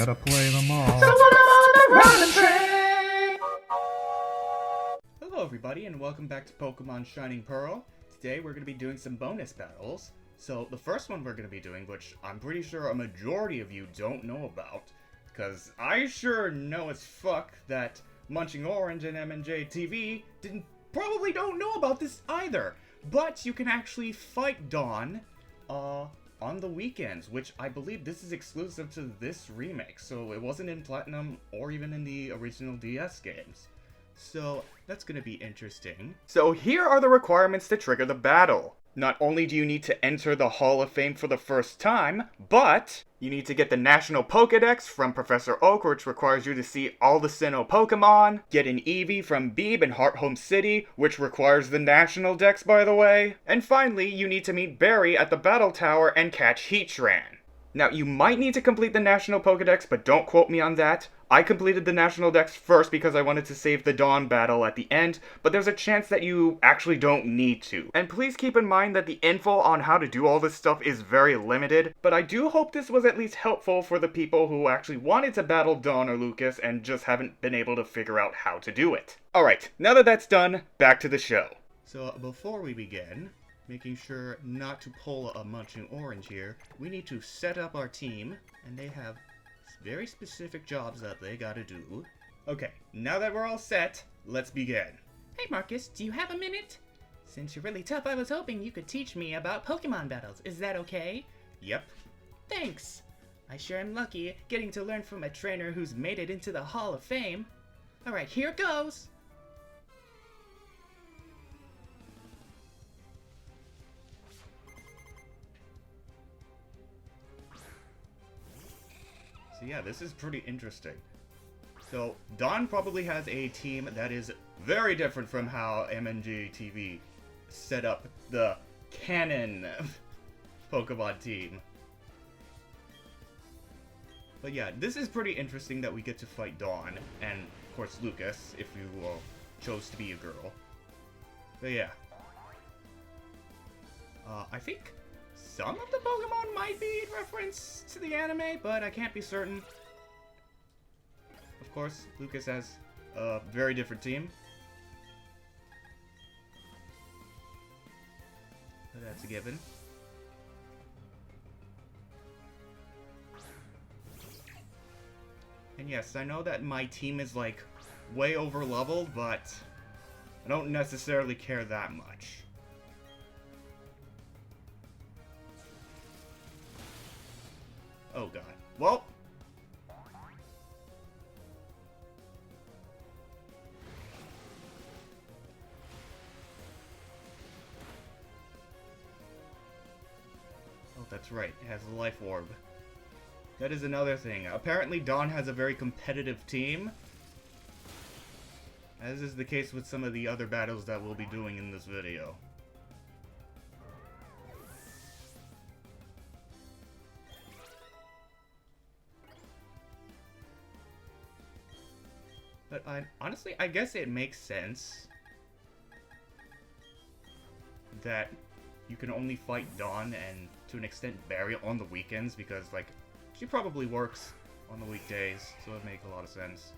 gotta play them all. So when I'm on the Ramen train. Hello everybody and welcome back to Pokemon Shining Pearl. Today we're going to be doing some bonus battles. So the first one we're going to be doing, which I'm pretty sure a majority of you don't know about, because I sure know as fuck that Munching Orange and MNJ TV probably don't know about this either. But you can actually fight Dawn on the weekends, which I believe this is exclusive to this remake, so it wasn't in Platinum or even in the original DS games. So that's gonna be interesting. So here are the requirements to trigger the battle. Not only do you need to enter the Hall of Fame for the first time, but you need to get the National Pokedex from Professor Oak, which requires you to see all the Sinnoh Pokemon, get an Eevee from Beeb in Hearthome City, which requires the National Dex, by the way, and finally, you need to meet Barry at the Battle Tower and catch Heatran. Now, you might need to complete the National Pokedex, but don't quote me on that. I completed the National Dex first because I wanted to save the Dawn battle at the end, but there's a chance that you actually don't need to. And please keep in mind that the info on how to do all this stuff is very limited, but I do hope this was at least helpful for the people who actually wanted to battle Dawn or Lucas and just haven't been able to figure out how to do it. Alright, now that that's done, back to the show. So before we begin, making sure not to pull a Munching Orange here, we need to set up our team, and they have very specific jobs that they gotta do. Okay, now that we're all set, let's begin. Hey Marcus, do you have a minute? Since you're really tough, I was hoping you could teach me about Pokemon battles. Is that okay? Yep. Thanks. I sure am lucky getting to learn from a trainer who's made it into the Hall of Fame. Alright, here goes! So yeah, this is pretty interesting. So, Dawn probably has a team that is very different from how MNG TV set up the canon Pokemon team. But yeah, this is pretty interesting that we get to fight Dawn, and of course Lucas, if you chose to be a girl. But yeah. I think some of the Pokemon might be in reference to the anime, but I can't be certain. Of course, Lucas has a very different team. But that's a given. And yes, I know that my team is like way over leveled, but I don't necessarily care that much. Oh god. Well. Oh, that's right. It has a life orb. That is another thing. Apparently Dawn has a very competitive team, as is the case with some of the other battles that we'll be doing in this video. But honestly, I guess it makes sense that you can only fight Dawn and, to an extent, Barry on the weekends, because, like, she probably works on the weekdays, so it would make a lot of sense.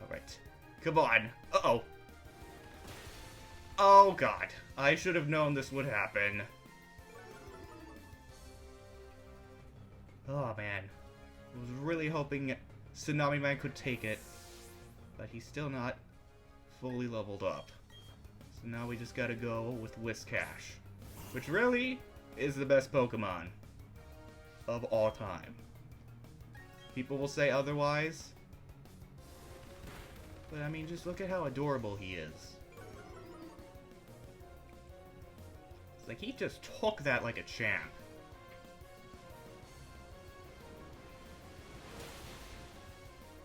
Alright. Come on. Uh-oh. Oh, God. I should have known this would happen. Oh man, I was really hoping Tsunami Man could take it, but he's still not fully leveled up. So now we just gotta go with Whiscash, which really is the best Pokemon of all time. People will say otherwise, but I mean, just look at how adorable he is. It's like he just took that like a champ.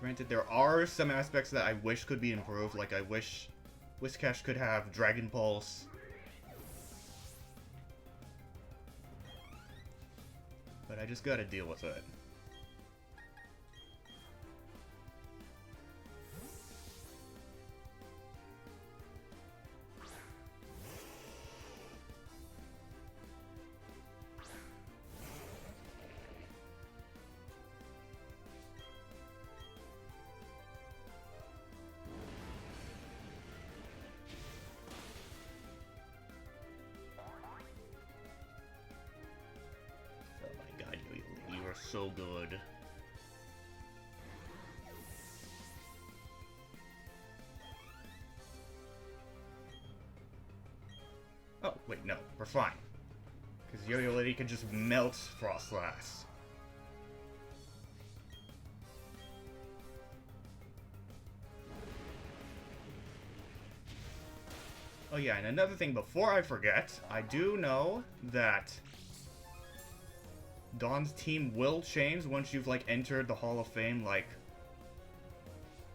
Granted, there are some aspects that I wish could be improved, like I wish Whiscash could have Dragon Pulse. But I just gotta deal with it. so good. Oh, wait, no. We're fine. Because Yo-Yo Lady can just melt Frostlass. Oh yeah, and another thing before I forget, I do know that Dawn's team will change once you've, like, entered the Hall of Fame, like,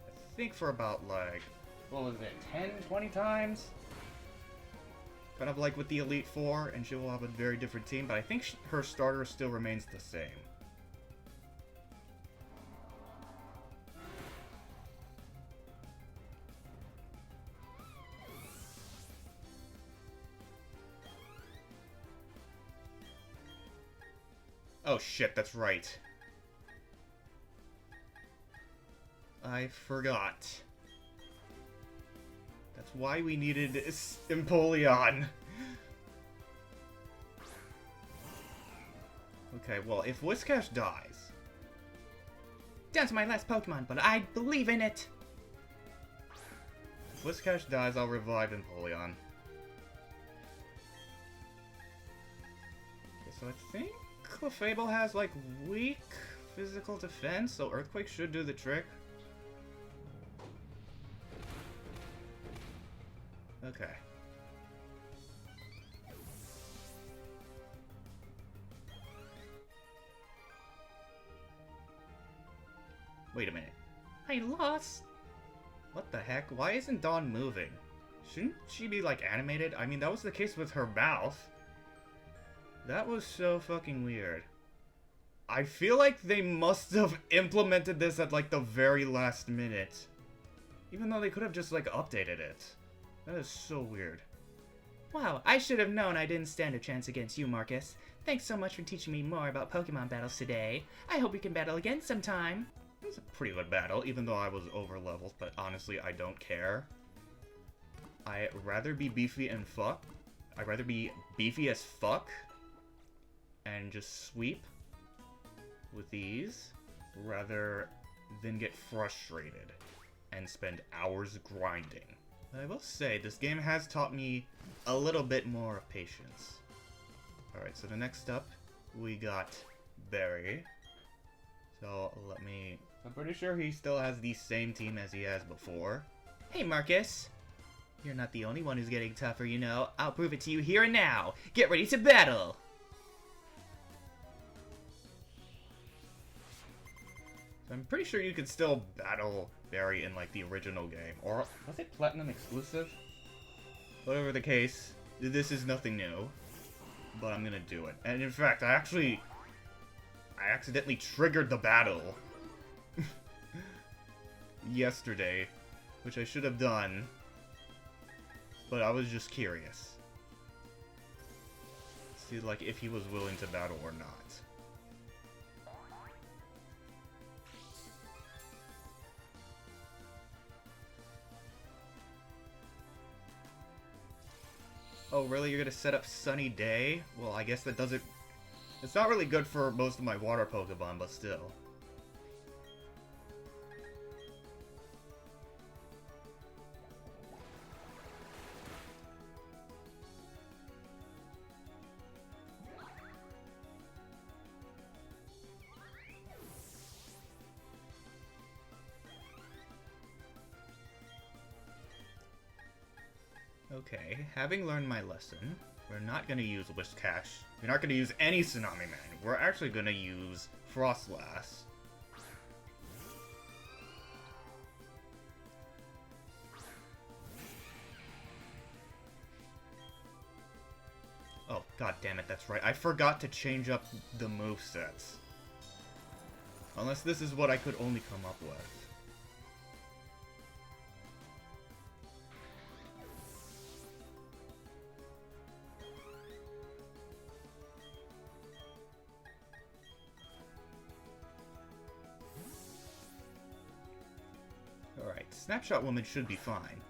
I think for about, like, what was it, 10, 20 times? Kind of like with the Elite Four, and she will have a very different team, but I think her starter still remains the same. Oh shit, that's right. I forgot. That's why we needed Empoleon. Okay, well, if Whiscash dies... Down to my last Pokemon, but I believe in it! If Whiscash dies, I'll revive Empoleon. Okay, so I think Clefable has, like, weak physical defense, so Earthquake should do the trick. Okay. Wait a minute. I lost! What the heck? Why isn't Dawn moving? Shouldn't she be, like, animated? I mean, that was the case with her mouth. That was so fucking weird. I feel like they must have implemented this at, like, the very last minute. Even though they could have just, like, updated it. That is so weird. Wow, I should have known I didn't stand a chance against you, Marcus. Thanks so much for teaching me more about Pokemon battles today. I hope we can battle again sometime. It was a pretty good battle, even though I was over-leveled, but honestly, I don't care. I'd rather be beefy and fuck. I'd rather be beefy as fuck and just sweep with these, rather than get frustrated and spend hours grinding. But I will say, this game has taught me a little bit more of patience. Alright, so the next up, we got Barry. So, I'm pretty sure he still has the same team as he has before. Hey, Marcus. You're not the only one who's getting tougher, you know. I'll prove it to you here and now. Get ready to battle! So I'm pretty sure you could still battle Barry in, like, the original game. Or, was it Platinum exclusive? Whatever the case, this is nothing new. But I'm gonna do it. And in fact, I accidentally triggered the battle yesterday, which I should have done. But I was just curious. See, like, if he was willing to battle or not. Oh, really? You're gonna set up Sunny Day? Well, I guess that doesn't... It's not really good for most of my water Pokemon, but still. Okay, having learned my lesson, we're not going to use Whiscash. We're not going to use any Tsunami Man. We're actually going to use Frostlass. Oh, god damn it, that's right. I forgot to change up the movesets. Unless this is what I could only come up with. Alright, Snapshot Woman should be fine.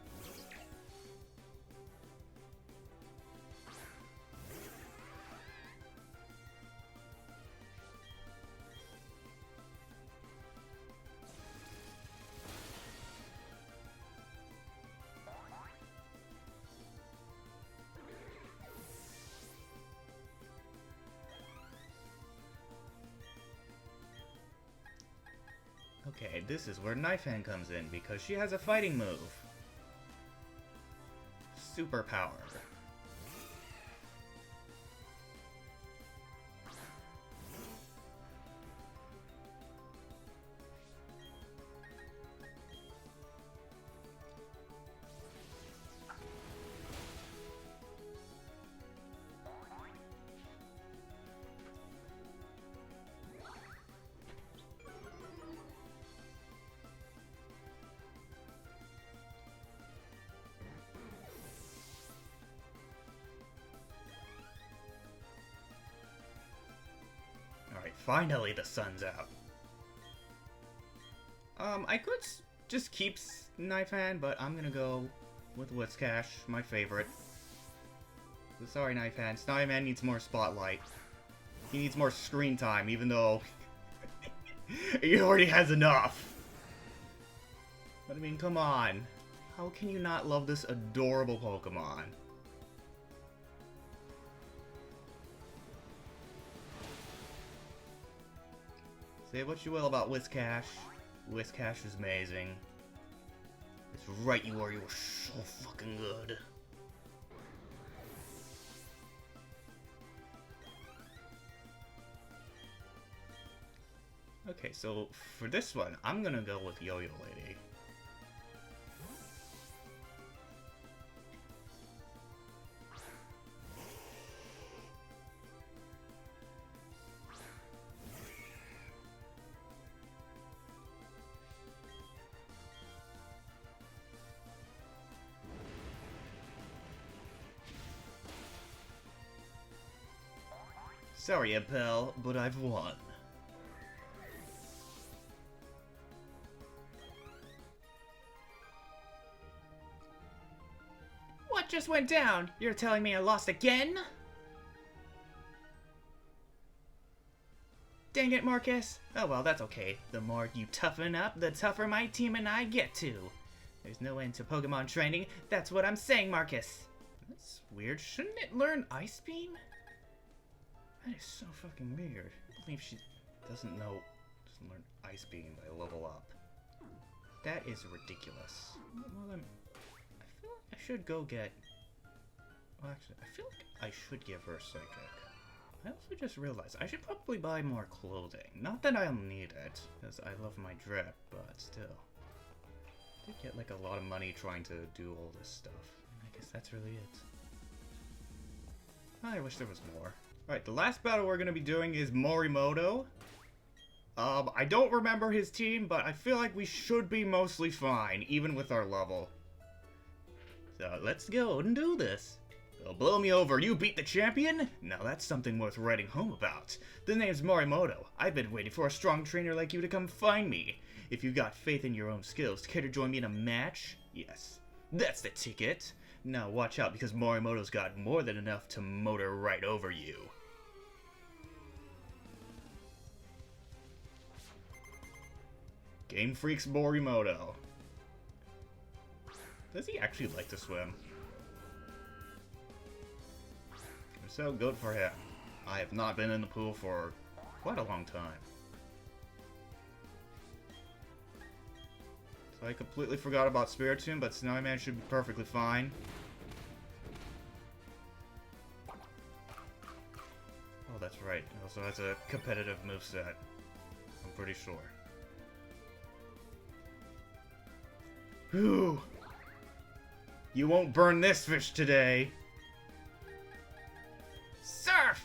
Okay, this is where Knife Hand comes in, because she has a fighting move. Superpower. Alright, finally the sun's out. I could just keep Knife Hand, but I'm gonna go with Whiscash, my favorite. So sorry, Knife Hand. Knife Hand needs more spotlight. He needs more screen time, even though he already has enough. But I mean, come on. How can you not love this adorable Pokemon? Say what you will about Whiscash. Whiscash is amazing. It's right, you are. You are so fucking good. Okay, so for this one, I'm gonna go with Yo-Yo Lady. Sorry, Appel, but I've won. What just went down? You're telling me I lost again? Dang it, Marcus. Oh well, that's okay. The more you toughen up, the tougher my team and I get to. There's no end to Pokemon training. That's what I'm saying, Marcus. That's weird. Shouldn't it learn Ice Beam? That is so fucking weird. I believe she doesn't learn Ice Beam by level up. That is ridiculous. Well then, I feel like I should go get... Well actually, I feel like I should give her Psychic. I also just realized I should probably buy more clothing. Not that I'll need it, because I love my drip, but still. I did get like a lot of money trying to do all this stuff. And I guess that's really it. I wish there was more. Alright, the last battle we're going to be doing is Morimoto. I don't remember his team, but I feel like we should be mostly fine, even with our level. So let's go and do this. Oh, blow me over, you beat the champion? Now that's something worth writing home about. The name's Morimoto. I've been waiting for a strong trainer like you to come find me. If you got faith in your own skills, care to join me in a match? Yes. That's the ticket. Now watch out, because Morimoto's got more than enough to motor right over you. Game Freak's Morimoto. Does he actually like to swim? If so, good for him. I have not been in the pool for quite a long time. So I completely forgot about Spiritomb, but Snowman should be perfectly fine. Oh, that's right. It also has a competitive moveset. I'm pretty sure. Whew. You won't burn this fish today. Surf!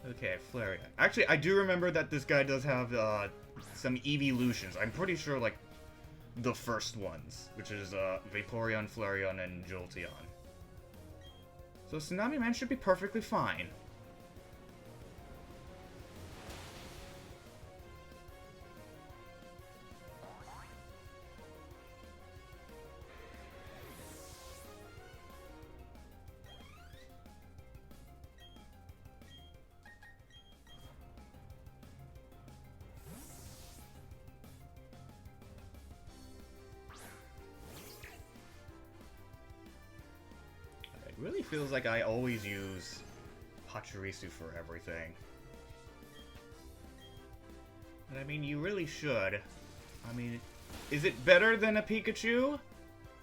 Okay, Flareon. Actually, I do remember that this guy does have some evolutions. I'm pretty sure, like, the first ones, which is Vaporeon, Flareon, and Jolteon. So Tsunami Man should be perfectly fine. really feels like I always use Pachirisu for everything. But I mean, you really should. I mean, is it better than a Pikachu?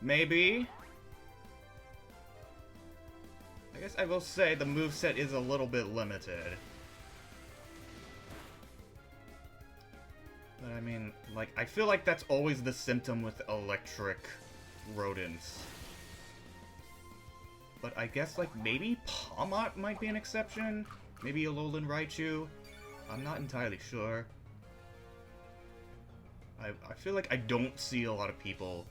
Maybe. I guess I will say the moveset is a little bit limited. But I mean, like, I feel like that's always the symptom with electric rodents. But I guess, like, maybe Pawmot might be an exception? Maybe Alolan Raichu? I'm not entirely sure. I feel like I don't see a lot of people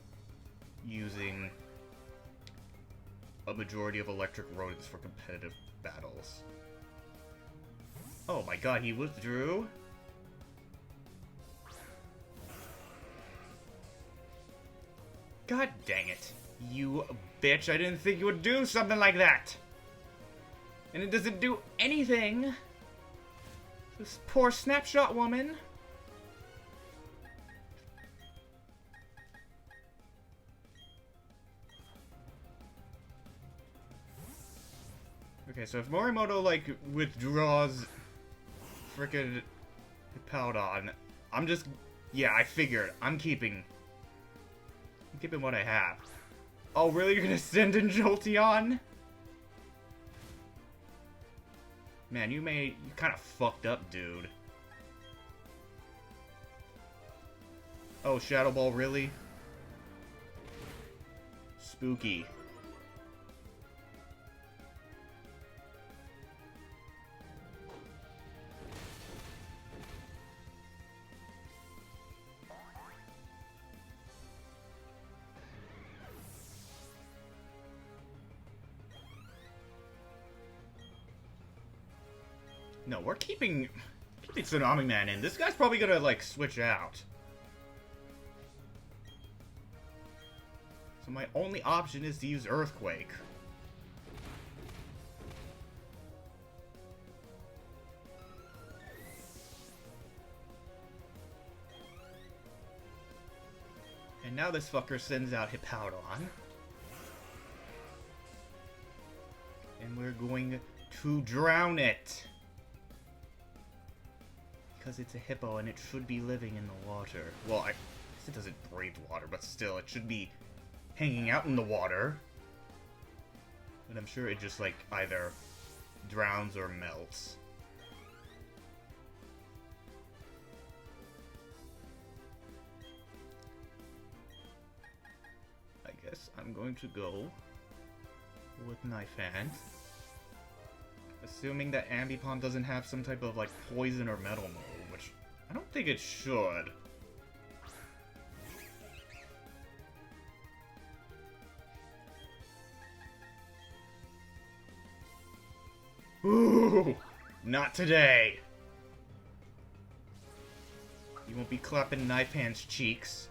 using a majority of electric rodents for competitive battles. Oh my god, he withdrew? God dang it. You bitch, I didn't think you would do something like that! And it doesn't do anything! This poor snapshot woman! Okay, so if Morimoto, like, withdraws frickin' Hippowdon, I'm just... Yeah, I figured. I'm keeping what I have. Oh, really? You're gonna send in Jolteon? Man, you kinda fucked up, dude. Oh, Shadow Ball, really? Spooky. No, we're keeping Tsunami Man in. This guy's probably gonna, like, switch out. So my only option is to use Earthquake. And now this fucker sends out Hippowdon. And we're going to drown it. Because it's a hippo and it should be living in the water. Well, I guess it doesn't breathe water, but still, it should be hanging out in the water. But I'm sure it just, like, either drowns or melts. I guess I'm going to go with Knife Hand. Assuming that Ambipom doesn't have some type of, like, poison or metal move, which I don't think it should. Ooh! Not today! You won't be clapping Knife Hand's cheeks.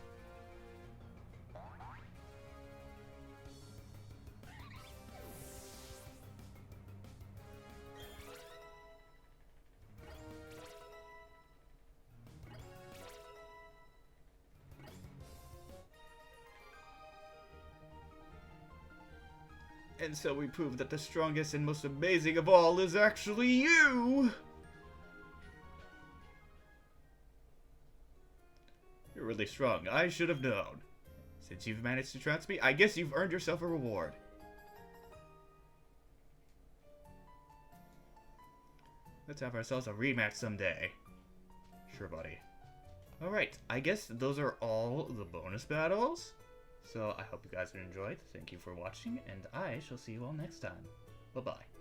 And so we prove that the strongest and most amazing of all is actually you! You're really strong. I should have known. Since you've managed to trounce me, I guess you've earned yourself a reward. Let's have ourselves a rematch someday. Sure, buddy. Alright, I guess those are all the bonus battles. So I hope you guys enjoyed. Thank you for watching, and I shall see you all next time. Bye-bye.